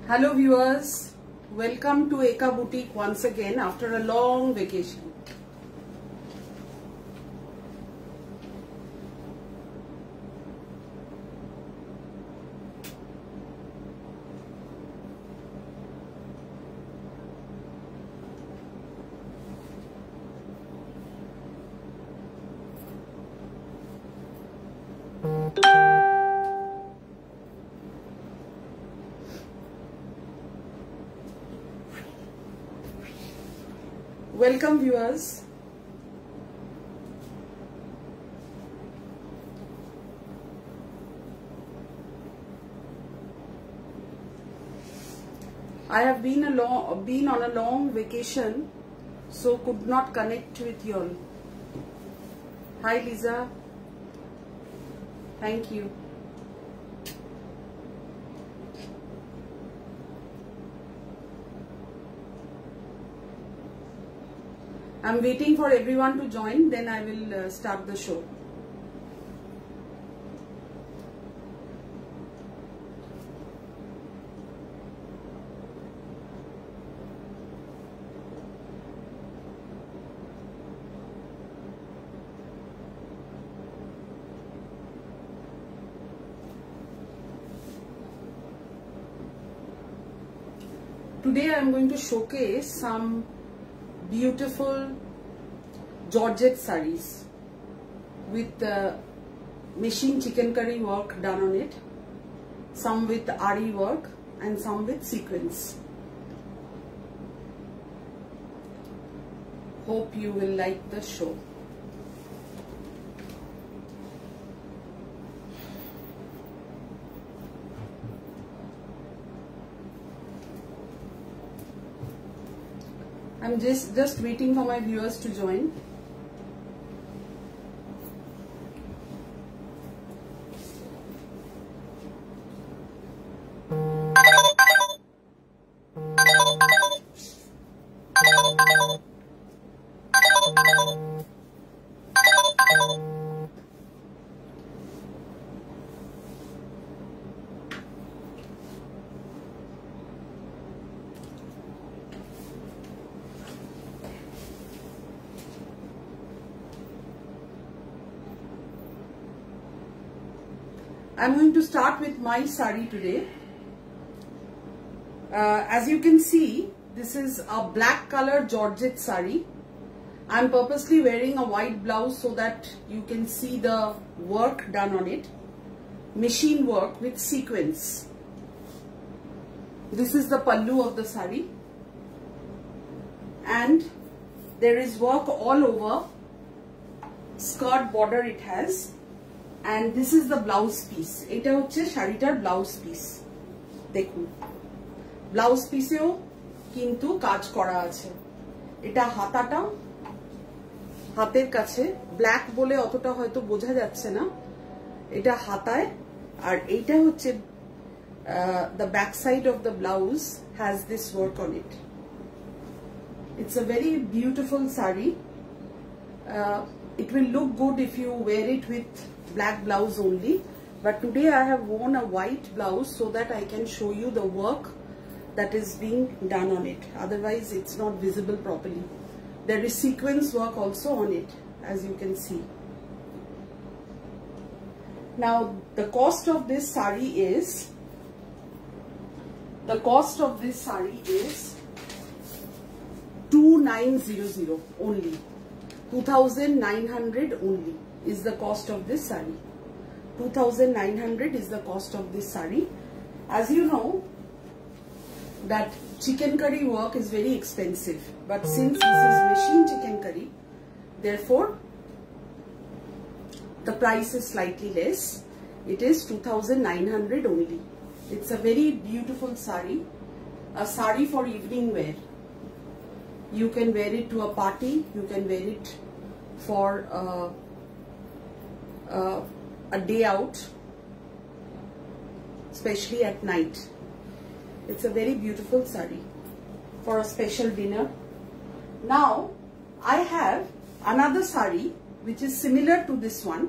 Hello viewers, welcome to Eka Boutique once again after a long vacation. Welcome viewers. I have been on a long vacation, so could not connect with you all. Hi Lisa. Thank you. I'm waiting for everyone to join, then I will start the show. Today I am going to showcase some beautiful Georgette sarees with machine chikankari work done on it, some with Ari work and some with sequins. Hope you will like the show. I'm just waiting for my viewers to join. I'm going to start with my sari today. As you can see, this is a black color Georgette sari. I'm purposely wearing a white blouse so that you can see the work done on it. Machine work with sequins. This is the pallu of the sari. And there is work all over. Skirt border it has. And this is the blouse piece. এটা হচ্ছে শাড়িটার blouse piece. দেখুন blouse পিসেও কিন্তু কাজ করা আছে। এটা হাতাটা হাতের কাছে ব্ল্যাক বলে অতটা হয়তো বোঝা যাচ্ছে না। এটা হাতায় আর এইটা হচ্ছে the back side of the blouse has this work on it. It's a very beautiful sari. It will look good if you wear it with black blouse only, but today I have worn a white blouse so that I can show you the work that is being done on it. Otherwise it's not visible properly. There is sequence work also on it, as you can see. Now the cost of this sari is 2900 only. 2,900 only is the cost of this sari. 2,900 is the cost of this sari. As you know that chikankari work is very expensive, but since this is machine chikankari, therefore the price is slightly less. It is 2,900 only. It's a very beautiful sari, a sari for evening wear. You can wear it to a party, you can wear it for a day out, especially at night. It's a very beautiful sari for a special dinner. Now I have another sari which is similar to this one,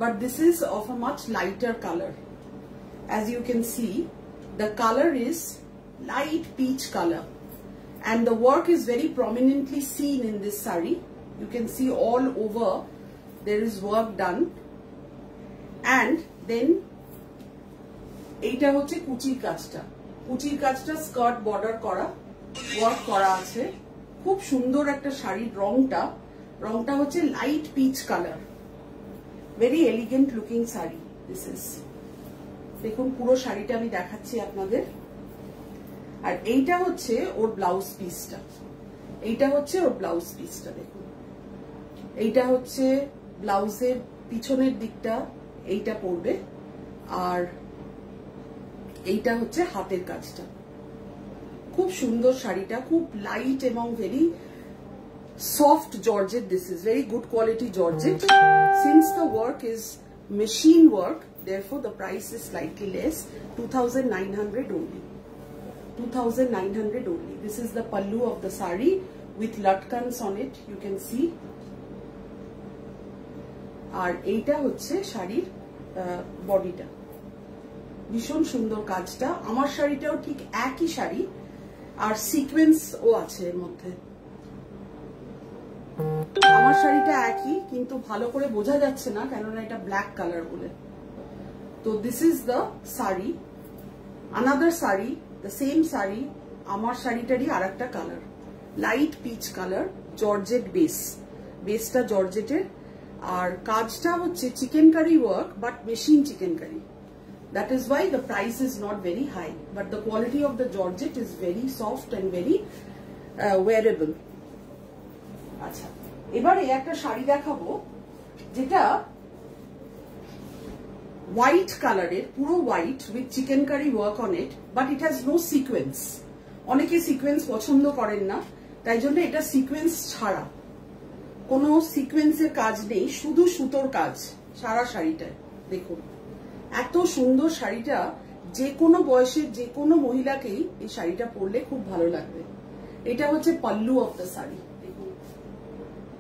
but this is of a much lighter color. As you can see, the color is light peach color, and the work is very prominently seen in this sari. You can see all over there is work done. And then এইটা হচ্ছে কুচির কাজটা skirt border করা, work করা আছে। খুব সুন্দর একটা শাড়ির রংটা হচ্ছে light peach colour, very elegant looking sari this is. দেখুন পুরো শাড়িটা আমি দেখাচ্ছি আপনাদের। আর এইটা হচ্ছে ওর ব্লাউজ পিসটা, দেখুন এইটা হচ্ছে ব্লাউজের পিছনের দিকটা, এইটা পড়বে। আর এইটা হচ্ছে হাতের কাজটা। খুব সুন্দর শাড়িটা, খুব লাইট এবং very soft georgette. This is very good quality georgette. Since the work is machine work, therefore the price is slightly less, 2,900 only. 2,900 only. This is the pallu of the sari with latkans on it, you can see. আর এইটা হচ্ছে শাড়ির বডিটা। ভীষণ সুন্দর কাজটা। আমার শাড়িটাও ঠিক একই শাড়ি, আর সিকোয়েন্সও আছে এর মধ্যে। আমার শাড়িটা একই, কিন্তু ভালো করে বোঝা যাচ্ছে না কেননা এটা ব্ল্যাক কালার বলে। তো this is the sari, another sari, the same sari. আমার শাড়িটারই আর একটা colour, light peach colour, georgette বেসটা জর্জেটের। আর কাজটা হচ্ছে chikankari work, but machine chikankari. That is why the price is not very high, but the quality of the georgette is very soft and very wearable. আচ্ছা, এবারে একটা শাড়ি দেখাবো যেটা হোয়াইট কালারের, পুরো white with chikankari work on it, but it has no sequence. অনেকে sequence পছন্দ করেন না, তাই জন্য এটা সিকোয়েন্স ছাড়া, কোনো সিকোয়েন্সের কাজ নেই, শুধু সুতোর কাজ সারা শাড়িটায়। দেখুন এত সুন্দর শাড়িটা, যে কোনো বয়সের যে কোনো মহিলাকেই এই শাড়িটা পরলে খুব ভালো লাগবে। এটা হচ্ছে পাল্লু অফ দ্য শাড়ি। দেখুন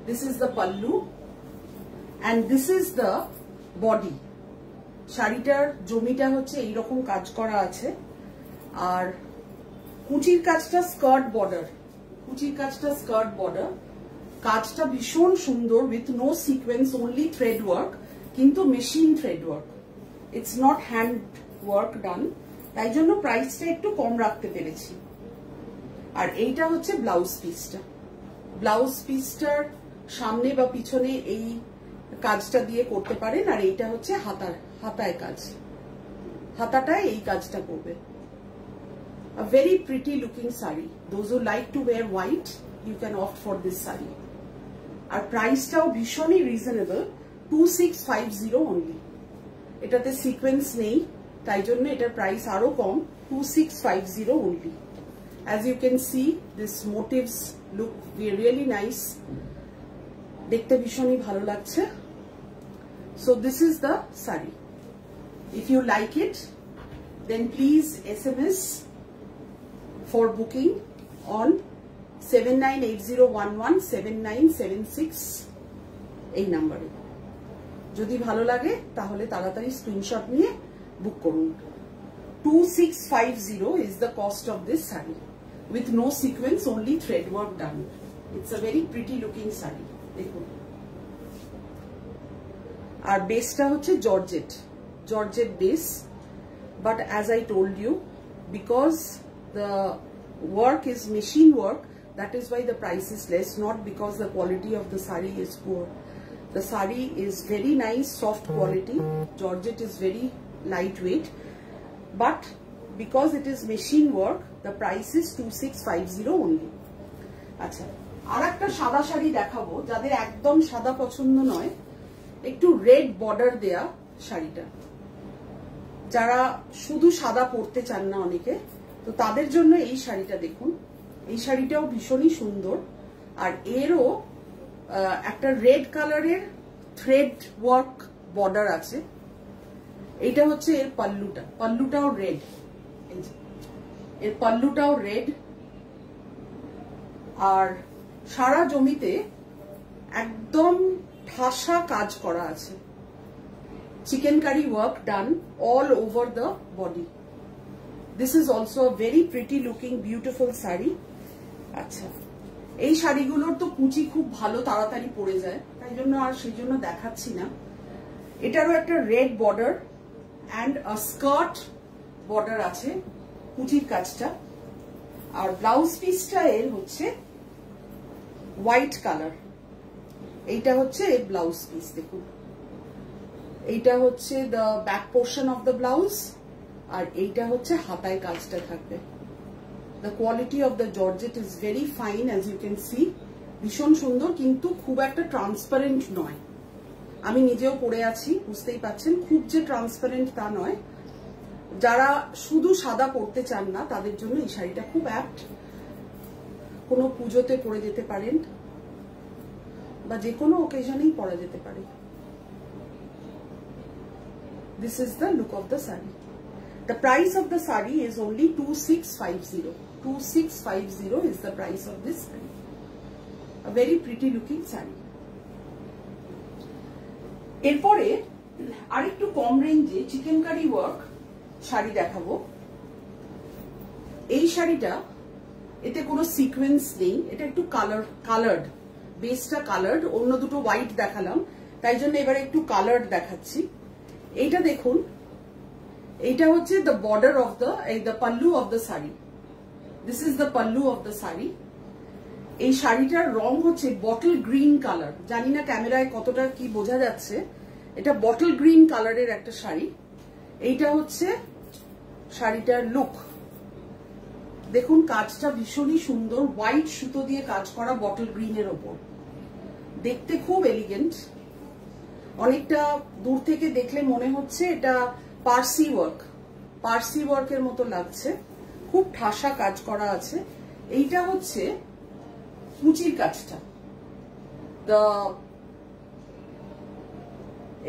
this is the pallu and this is the body. শাড়িটার জমিটা হচ্ছে এইরকম কাজ করা আছে। আর কুচির কাজটা স্কার্ট বর্ডার, কাজটা ভীষণ সুন্দর, with no sequence, only thread work, কিন্তু machine thread work, it's not hand work done, তাই জন্য প্রাইসটা একটু কম রাখতে পেরেছি। আর এইটা হচ্ছে ব্লাউজ পিসটার সামনে বা পিছনে এই কাজটা দিয়ে করতে পারেন। আর এইটা হচ্ছে হাতায় কাজ, হাতাটায় এই কাজটা করবে। A very pretty looking saree. Those who like to wear white, you can opt for this saree. আর প্রাইসটাও ভীষণই রিজনেবল, 2650 only. এটাতে সিকোয়েন্স নেই, তাই জন্য এটার প্রাইস আরো কম, 2650 only. As you can see, these motifs look really nice. দেখতে ভীষণই ভালো লাগছে। So this is the saree. If you like it, then please SMS for booking on 7980117976 এই নম্বরে। যদি ভালো লাগে তাহলে তাড়াতাড়ি স্ক্রিনশট নিয়ে বুক করুন। 2650 is the cost of this saree with no sequence, only thread work done. It's a very pretty looking saree. দেখুন আর বেসটা হচ্ছে georgette base, but as I told you, because the work is machine work, that is why the price is less, not because the quality of the saree is poor. The saree is very nice, soft quality, georgette is very lightweight, but because it is machine work, the price is 2650 only. আচ্ছা, আর একটা সাদা শাড়ি দেখাবো, যাদের একদম সাদা পছন্দ নয়, একটু রেড বর্ডার দেয়া শাড়িটা, যারা শুধু সাদা পরতে চান না অনেকে, তো তাদের জন্য এই শাড়িটা দেখুন। এই শাড়িটাও ভীষণই সুন্দর, আর এরও একটা রেড কালারের থ্রেড ওয়ার্ক বর্ডার আছে। এইটা হচ্ছে এর পাল্লুটাও রেড, এর পাল্লুটাও রেড। আর সারা জমিতে একদম ঠাসা কাজ করা আছে, chikankari work done all over the body. This is also a very pretty looking beautiful sari. আচ্ছা, এই শাড়িগুলোর তো কুচি খুব ভালো তাড়াতাড়ি পড়ে যায়, তাই জন্য আর সেই জন্য দেখাচ্ছি না। এটারও একটা red border and a skirt border আছে কুচির কাজটা, আর ব্লাউজ পিসটা এর হচ্ছে হোয়াইট কালার। এইটা হচ্ছে ব্লাউজ পিস, দেখুন এইটা হচ্ছে the back portion of the blouse, আর এইটা হচ্ছে হাতায় কাজটা থাকবে। The quality of the georgette is very fine, as you can see, ভীষণ সুন্দর, কিন্তু খুব একটা ট্রান্সপারেন্ট নয়। আমি নিজেও পরে আছি, বুঝতেই পাচ্ছেন, খুব যে ট্রান্সপারেন্ট তা নয়। যারা শুধু সাদা পরতে চান না তাদের জন্য এই শাড়িটা খুব অ্যাপ্ট। কোনো পুজোতে পরে যেতে পারেন বা যে কোনো অকেশনেই পরা যেতে পারে। This is the look of the saree. The price of the saree is only 2650. 2650 is the price of this saree. A very pretty looking saree. এরপরে আরেকটু কম রেঞ্জে চিকেনকারি ওয়ার্ক শাড়ি দেখাবো। এই শাড়িটা, এতে কোনো সিকোয়েন্স নেই, এটা একটু কালার্ড, বেসটা কালার্ড, অন্য দুটো হোয়াইট দেখালাম, তাই জন্য এবারে একটু কালার্ড দেখাচ্ছি। এইটা দেখুন, এইটা হচ্ছে the border of the pallu of the sari. This is the pallu of the sari. এই শাড়িটার রং হচ্ছে বটল গ্রিন কালার। জানি না ক্যামেরায় কতটা কি বোঝা যাচ্ছে, এটা বটল গ্রিন কালারের একটা শাড়ি। এইটা হচ্ছে শাড়িটার লুক। দেখুন কাজটা ভীষণই সুন্দর, হোয়াইট সুতো দিয়ে কাজ করা বটল গ্রিনের ওপর, দেখতে খুব এলিগেন্ট। অনেকটা দূর থেকে দেখলে মনে হচ্ছে এটা পার্সি ওয়ার্কের মতো লাগছে, খুব ঠাসা কাজ করা আছে। এইটা হচ্ছে কুচির কাজটা,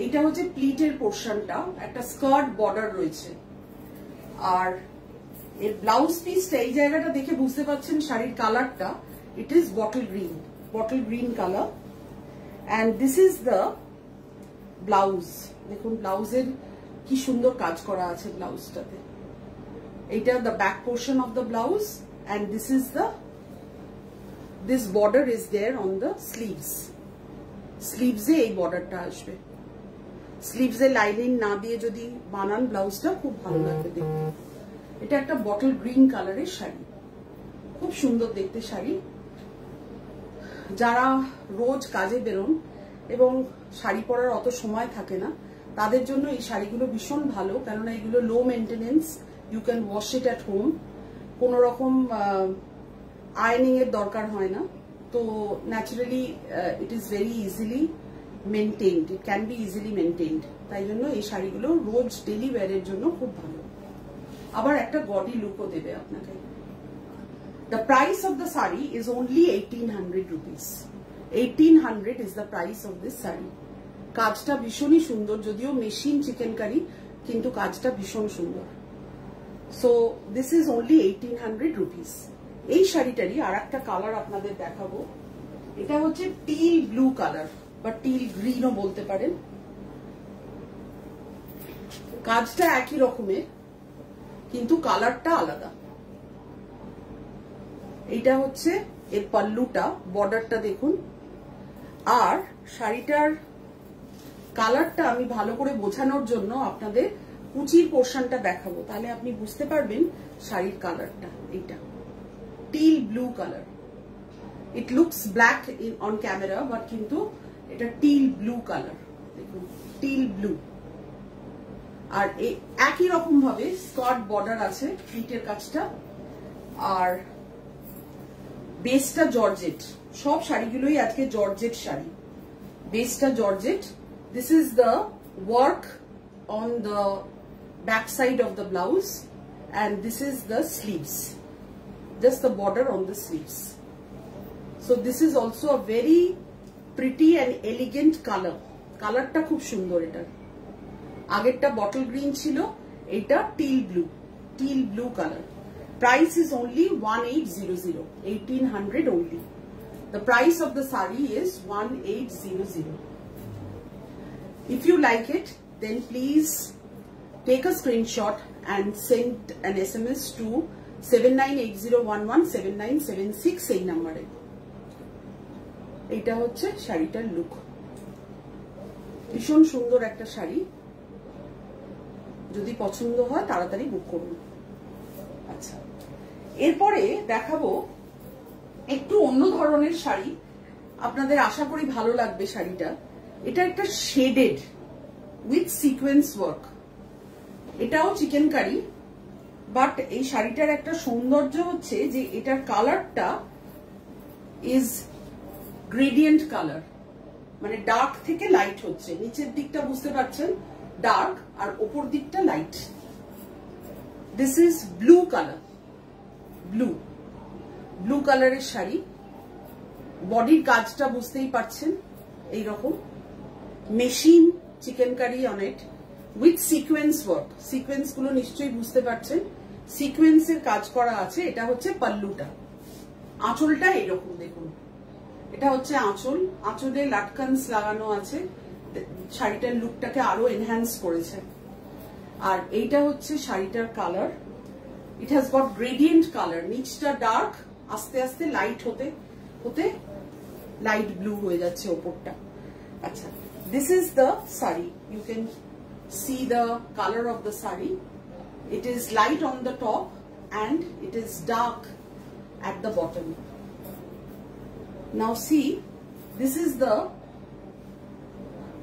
এইটা হচ্ছে প্লিটের পোর্শনটা, একটা স্কার্ট বর্ডার রয়েছে। আর এর ব্লাউজ পিসটা, এই জায়গাটা দেখে বুঝতে পারছেন শাড়ির কালারটা, it is bottle green colour. And this is the blouse. দেখুন ব্লাউজের কি সুন্দর কাজ করা আছে ব্লাউজটাতে। এইটা the back portion of the blouse, and this is this border is there on the sleeves. স্লিভসে এই বর্ডারটা আসবে। স্লিভসে লাইনিং না দিয়ে যদি বানান ব্লাউজটা, খুব ভালো লাগবে দেখতে। এটা একটা বটল গ্রিন কালারের শাড়ি, খুব সুন্দর দেখতে শাড়ি। যারা রোজ কাজে বেরোন এবং শাড়ি পরার অত সময় থাকে না, তাদের জন্য এই শাড়িগুলো ভীষণ ভালো, কেননা এগুলো low maintenance, you can wash it at home, কোনো রকম আয়নিং এর দরকার হয় না। তো naturally it is very easily maintained, it can be easily maintained. তাই জন্য এই শাড়িগুলো রোজ ডেলি ওয়্যারের জন্য খুব ভালো, আবার একটা গডি লুকও দেবে আপনাকে। The price of the saree is only 1800 rupees. 1800 is the price of this saree. কাজটা ভীষণই সুন্দর, যদিও মেশিন চিকেনকারি, কিন্তু কাজটা ভীষণ সুন্দর। So this is only 1800 rupees. এই শাড়িটারই আর একটা কালার আপনাদের দেখাবো। এটা হচ্ছে টিল ব্লু কালার বা টিল গ্রিনও বলতে পারেন। কাজটা একই রকমের, কিন্তু কালারটা আলাদা। এইটা হচ্ছে এর পাল্লুটা, বর্ডারটা দেখুন। আর শাড়িটার কালারটা আমি ভালো করে বোঝানোর জন্য আপনাদের কুচির পোর্শনটা দেখাবো, তাহলে আপনি বুঝতে পারবেন শাড়ির কালারটা। এইটা teal blue colour. It looks black on camera, but কিন্তু এটা টিল ব্লু কালার। দেখুন টিল ব্লু। আর একই রকম ভাবে স্কার্ট বর্ডার আছে প্লিটের কাজটা, আর বেসটা জর্জেট। সব শাড়িগুলোই আজকে জর্জেট শাড়ি, বেসটা georgette. This is the work on the back side of the blouse, and this is the sleeves, just the border on the sleeves. So this is also a very pretty and elegant color. কালারটা খুব সুন্দর। এটার আগেরটা bottle green ছিল, এটা teal blue colour. Price is only 1800, 1800 only. The price of the saree is 1800. If you like it, then please take a screenshot and send an SMS to 7980117976 এই নম্বরে। এটা হচ্ছে শাড়িটার লুক, ভীষণ সুন্দর একটা শাড়ি। যদি পছন্দ হয় তাড়াতাড়ি বুক করুন। আচ্ছা, এরপরে দেখাবো একটু অন্য ধরনের শাড়ি, আপনাদের আশা করি ভালো লাগবে শাড়িটা। এটা একটা শেডেড উইথ সিকোয়েন্স ওয়ার্ক, এটাও চিকেন কারি, বাট এই শাড়িটার একটা সৌন্দর্য হচ্ছে যে এটার কালারটা ইজ গ্রেডিয়েন্ট কালার, মানে ডার্ক থেকে লাইট হচ্ছে। নিচের দিকটা বুঝতে পারছেন ডার্ক আর ওপর দিকটা light. This is blue colour, blue কালারের শাড়ি। বডির কাজটা বুঝতেই পারছেন এইরকম machine chikankari on it with sequence work. Sequence গুলো নিশ্চয়ই বুঝতে পারছেন, সিকোয়েন্সের কাজ করা আছে। এটা হচ্ছে পাল্লুটা, আঁচলটা এরকম দেখুন, এটা হচ্ছে আঁচল, আঁচলে লাটকানস লাগানো আছে, শাড়িটার লুকটাকে আরো এনহ্যান্স করেছে। আর এইটা হচ্ছে শাড়িটার colour, it has got gradient colour, নিচটা ডার্ক, আস্তে আস্তে লাইট হতে হতে লাইট ব্লু হয়ে যাচ্ছে ওপরটা। আচ্ছা, this is the sari. You can see the color of the sari. It is light on the top and it is dark at the bottom. Now see, this is the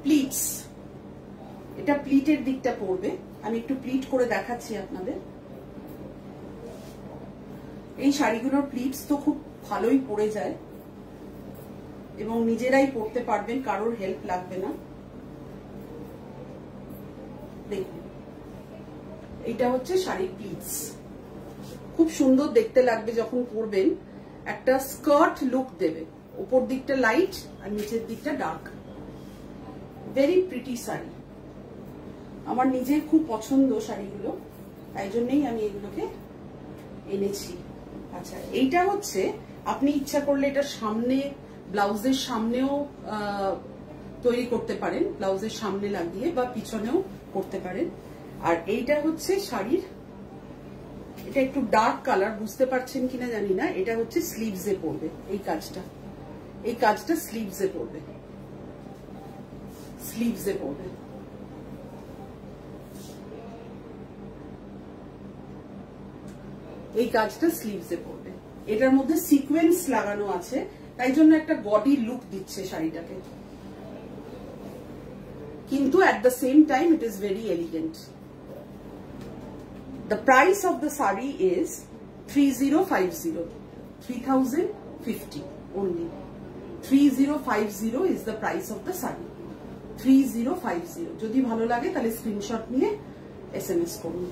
pleats. এটা প্লিটের দিকটা পড়বে, আমি একটু pleat করে দেখাচ্ছি আপনাদের। এই শাড়িগুলোর pleats তো খুব ভালোই পড়ে যায় এবং নিজেরাই পড়তে পারবেন, কারোর হেল্প লাগবে না। দেখুন, এটা হচ্ছে শাড়ির প্লিটস, খুব সুন্দর দেখতে লাগবে যখন পরবেন। একটা স্কার্ট লুক দেবে, উপর দিকটা লাইট আর নিচের দিকটা ডার্ক। ভেরি প্রিটি শাড়ি, আমার নিজের খুব পছন্দ শাড়িগুলো, তাই জন্যই আমি এগুলোকে এনেছি। আচ্ছা, এইটা হচ্ছে আপনি ইচ্ছা করলে এটা সামনে ব্লাউজের সামনেও তৈরি করতে পারেন, ব্লাউজের সামনে লাগিয়ে, বা পিছনেও করতে পারেন। আর এইটা হচ্ছে শাড়ির, এটা একটু ডার্ক কালার, বুঝতে পারছেন কিনা জানি না। এটা হচ্ছে স্লিভসে পড়বে, এই কাজটা স্লিভসে পড়বে, স্লিভসে পড়বে। এই কাজটা স্লিভসে পড়বে। এটার মধ্যে সিকোয়েন্স লাগানো আছে, তাই জন্য একটা বডি লুক দিচ্ছে শাড়িটাকে, কিন্তু at the same time it is very elegant. The price of the sari is 3050 only. 3050 is the price of the sari. 3050 যদি ভালো লাগে তাহলে স্ক্রিনশট নিয়ে SMS করুন।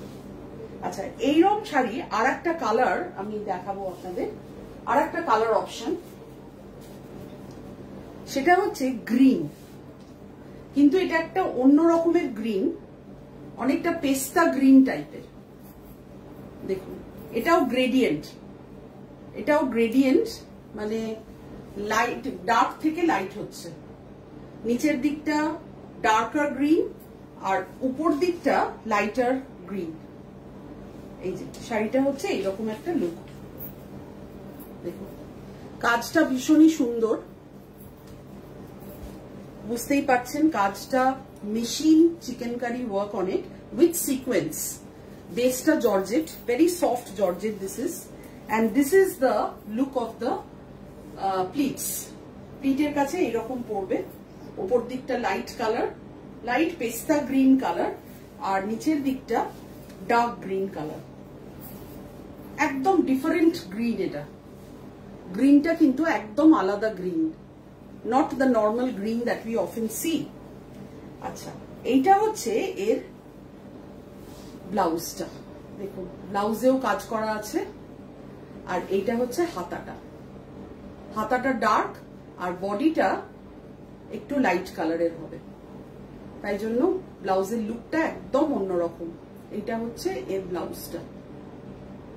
আচ্ছা, এইরকম শাড়ি আর একটা কালার আমি দেখাবো আপনাদের, আর একটা কালার অপশন, সেটা হচ্ছে গ্রিন, কিন্তু এটা একটা অন্য রকমের গ্রিন, অনেকটা পেস্তা গ্রিন টাইপের। দেখুন, এটাও গ্রেডিয়েন্ট, মানে লাইট ডার্ক থেকে লাইট হচ্ছে। নিচের দিকটা ডার্কার গ্রিন আর উপর দিকটা লাইটার গ্রিন। এই যে শাড়িটা হচ্ছে এইরকম একটা লুক। দেখুন, কাজটা ভীষণই সুন্দর, বুঝতেই পারছেন কাজটা machine chikankari work on it with sequence. বেসটা georgette, very soft georgette this is, and this is the look of the pleats. প্লিটের কাছে এইরকম পড়বে, ওপর দিকটা light colour, light pista green colour, আর নিচের দিকটা ডার্ক গ্রিন কালার। একদম ডিফারেন্ট গ্রিন, এটা গ্রিনটা কিন্তু একদম আলাদা green, not the normal green that we often see. আচ্ছা, এইটা হচ্ছে এর ব্লাউজটা, দেখুন ব্লাউজেও কাজ করা আছে। আর এইটা হচ্ছে হাতাটা ডার্ক আর বডিটা একটু লাইট কালারের হবে, তাই জন্য ব্লাউজের লুকটা একদম অন্যরকম। এইটা হচ্ছে এর ব্লাউজটা,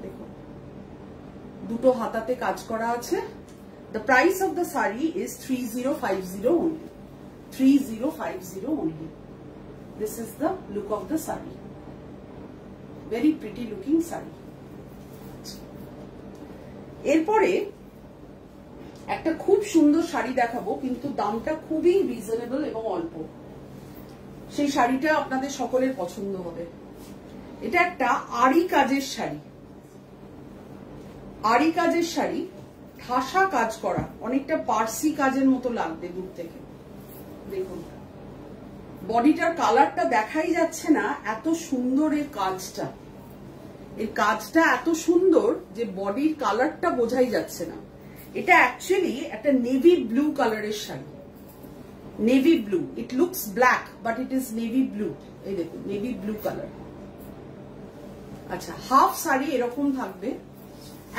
দেখুন দুটো হাতাতে কাজ করা আছে। The price of the sari is 3050 only. 3050 only. This is the look of the sari. Very pretty looking sari. এরপরে একটা খুব সুন্দর শাড়ি দেখাবো, কিন্তু দামটা খুবই রিজনেবল এবং অল্প। সেই শাড়িটা আপনাদের সকলের পছন্দ হবে। এটা একটা আড়ি কাজের শাড়ি, আড়ি কাজের শাড়ি, ঠাসা কাজ করা, অনেকটা পার্সি কাজের মতো লাগবে দূর থেকে। দেখুন বডিটার কালারটা দেখাই যাচ্ছে না, এত সুন্দর এর কাজটা। এর কাজটা এত সুন্দর যে বডির কালারটা বোঝাই যাচ্ছে না। এটা অ্যাকচুয়ালি একটা নেভি ব্লু কালারের sari, navy blue. It looks black but it is navy blue. এই দেখুন নেভি ব্লু কালার। আচ্ছা, হাফ শাড়ি এরকম থাকবে,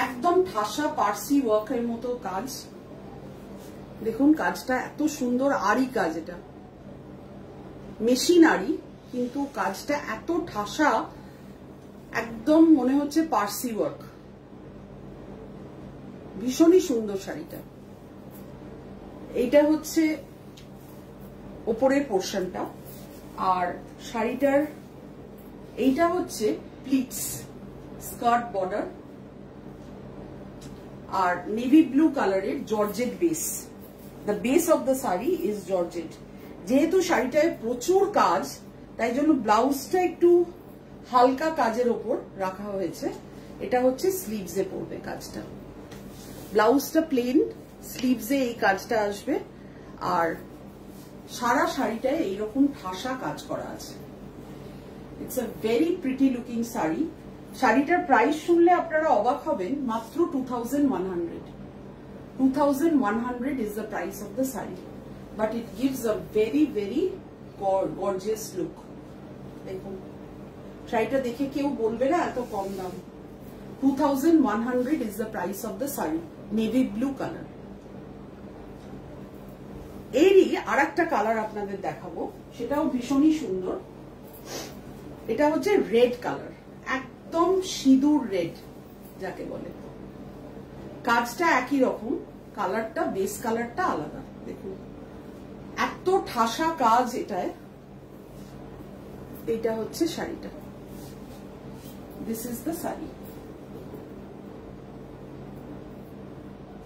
একদম ঠাসা পার্সি ওয়ার্কের মতো কাজ। দেখুন কাজটা এত সুন্দর, আড়ি কাজ, এটা মেশিন আড়ি, কিন্তু কাজটা এত ঠাসা, একদম মনে হচ্ছে পার্সি ওয়ার্ক। ভীষণই সুন্দর শাড়িটা। এইটা হচ্ছে ওপরের পোর্শনটা, আর শাড়িটার এইটা হচ্ছে প্লিটস, স্কার্ট বর্ডার, আর নেভি ব্লু কালারের georgette base. The base of the sari is georgette. যেহেতু শাড়িটায় প্রচুর কাজ, তাই জন্য ব্লাউজটা একটু হালকা কাজের ওপর রাখা হয়েছে। এটা হচ্ছে স্লিভসে পড়বে কাজটা। ব্লাউজটা প্লেন, স্লিভসে এই কাজটা আসবে, আর সারা শাড়িটায় এইরকম ঠাসা কাজ করা আছে। It's a very pretty looking sari. শাড়িটার প্রাইস শুনলে আপনারা অবাক হবেন, মাত্র 2100। 2100 is the price of the saree, but it gives a very very gorgeous look. দেখুন শাড়িটা দেখে কেউ বলবে না এত কম দাম। 2100 is the price of the saree, navy blue color. এরই আরেকটা কালার আপনাদের দেখাবো, সেটাও ভীষণই সুন্দর। এটা হচ্ছে রেড কালার, একদম সিঁদুর রেড যাকে বলে। কাজটা একই রকম, কালারটা বেস কালারটা আলাদা। দেখুন এত ঠাসা কাজ এটায়। এটা হচ্ছে শাড়িটা, this is the sari.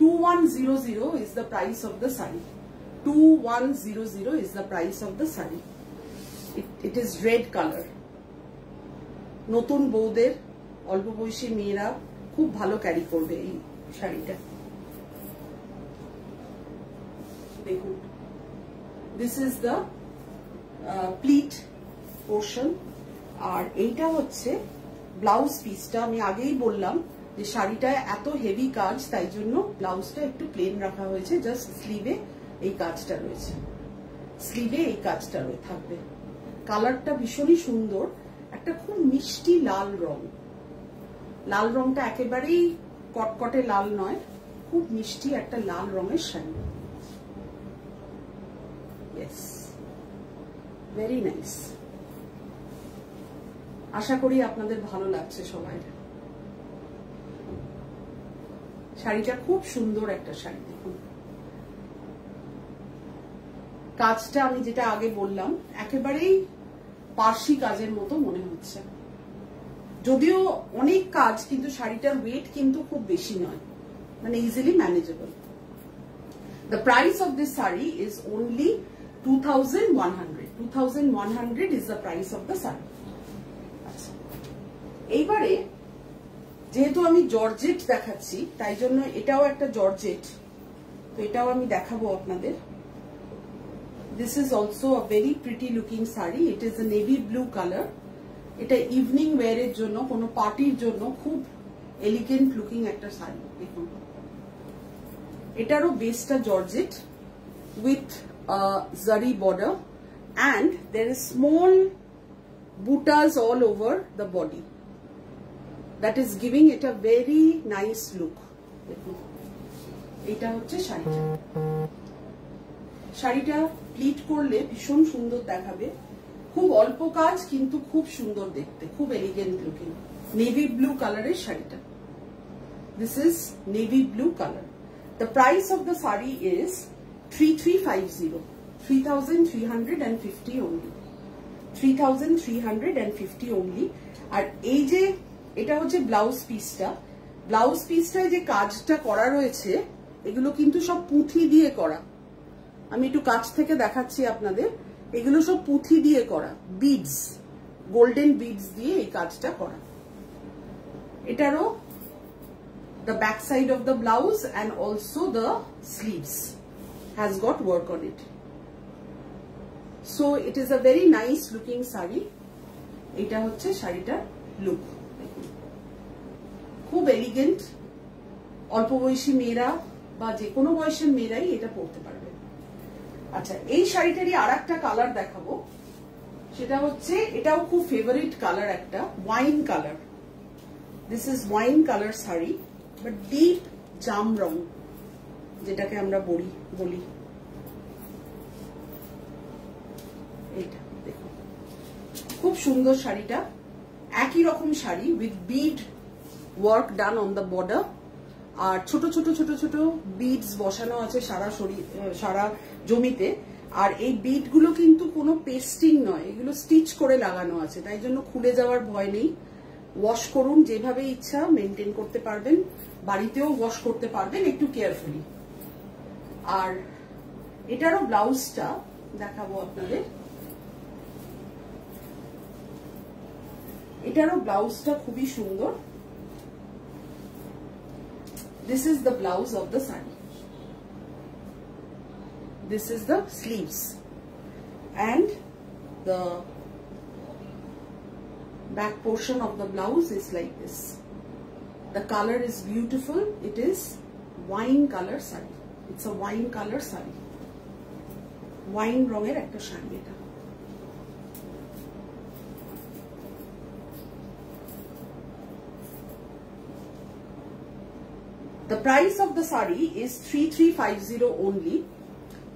2100 is the price of the saree. 2100 is the price of the saree. It is red color. নতুন বউদের, অল্প বয়সী মেয়েরা খুব ভালো ক্যারি করবে এই শাড়িটা। দেখুন this is the pleat portion, আর এইটা হচ্ছে ব্লাউজ পিসটা। আমি আগেই বললাম যে শাড়িটায় এত হেভি কাজ, তাই জন্য ব্লাউজটা একটু প্লেন রাখা হয়েছে। জাস্ট স্লিভে এই কাজটা রয়েছে, স্লিভে এই কাজটা থাকবে। কালারটা ভীষণই সুন্দর, একটা খুব মিষ্টি লাল রং। লাল রংটা একেবারেই কটকটে লাল নয়, খুব মিষ্টি একটা লাল রঙের শাড়ি। Yes, very nice. আশা করি আপনাদের ভালো লাগছে সবাই। শাড়িটা খুব সুন্দর একটা শাড়ি। দেখুন কাজটা আমি যেটা আগে বললাম, একেবারেই পার্সি কাজের মতো মনে হচ্ছে। যদিও অনেক কাজ, কিন্তু শাড়িটার ওয়েট কিন্তু খুব বেশি নয়, মানে easily manageable. The price of this sari is only 2100. 2100 is the price of the sari. আচ্ছা, এইবারে যেহেতু আমি জর্জেট দেখাচ্ছি, তাই জন্য এটাও একটা জর্জেট, তো এটাও আমি দেখাবো আপনাদের। This is also a very pretty looking saree. It is a navy blue color. এটা ইভিনিং ওয়্যারের জন্য, কোনো পার্টির জন্য খুব এলিগেন্ট লুকিং একটা শাড়ি। দেখুন এটারও বেসটা জর্জেট উইথ জারি border, and there is small butas all over the body. That is giving it a very nice look. দেখুন এটা হচ্ছে শাড়িটা। শাড়িটা প্লিট করলে ভীষণ সুন্দর দেখাবে। খুব অল্প কাজ, কিন্তু খুব সুন্দর দেখতে, খুব এলিগেন্ট লুকিং। নেভি ব্লু কালারের শাড়িটা। This is navy blue colour. The price of the sari is 3350. 3350 only. 3350 only. আর এই যে এটা হচ্ছে ব্লাউজ পিসটা, ব্লাউজ পিসটায় যে কাজটা করা রয়েছে এগুলো কিন্তু সব পুঁথি দিয়ে করা। আমি একটু কাছ থেকে দেখাচ্ছি আপনাদের, এগুলো সব পুঁথি দিয়ে করা, বিডস, গোল্ডেন বিডস দিয়ে এই কাজটা করা। এটারও the back side of the blouse and also the sleeves has got work on it. So it is a very nice looking saree. এটা হচ্ছে শাড়িটার লুক, খুব এলিগেন্ট। অল্প বয়সী মেয়েরা বা যে কোনো বয়সের মেয়েরাই এটা পরতে পারবে। আচ্ছা, এই শাড়িটারই আর একটা কালার দেখাবো, সেটা হচ্ছে এটাও খুব ফেভারিট কালার, একটা wine colour. This is wine colour sari, but deep জাম রং যেটাকে আমরা বলি। এইটা দেখুন, খুব সুন্দর শাড়িটা, একই রকম sari with bead work done on the border, আর ছোট ছোট ছোট ছোট বিডস বসানো আছে সারা জমিতে। আর এই বিড গুলো কিন্তু কোনো পেস্টিং নয়, এগুলো স্টিচ করে লাগানো আছে, তাই জন্য খুলে যাওয়ার ভয় নেই। ওয়াশ করুন যেভাবে ইচ্ছা, মেনটেন করতে পারবেন, বাড়িতেও ওয়াশ করতে পারবেন একটু কেয়ারফুলি। আর এটারও ব্লাউজটা দেখাবো আপনাদের, এটারও ব্লাউজটা খুবই সুন্দর। This is the blouse of the saree. This is the sleeves, and the back portion of the blouse is like this. The color is beautiful. It is wine color saree. It's a wine color saree. Wine ronger ekta shari eta. The price of the saree is 3350 only.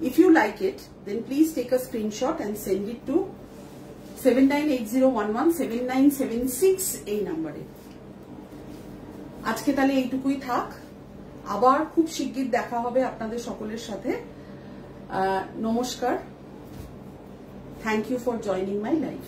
If you like it, then please take a screenshot and send it to 7980117976 এই নম্বরে। আজকে তাহলে এইটুকুই থাক, আবার খুব শিগগির দেখা হবে আপনাদের সকলের সাথে। নমস্কার, thank you for joining my life.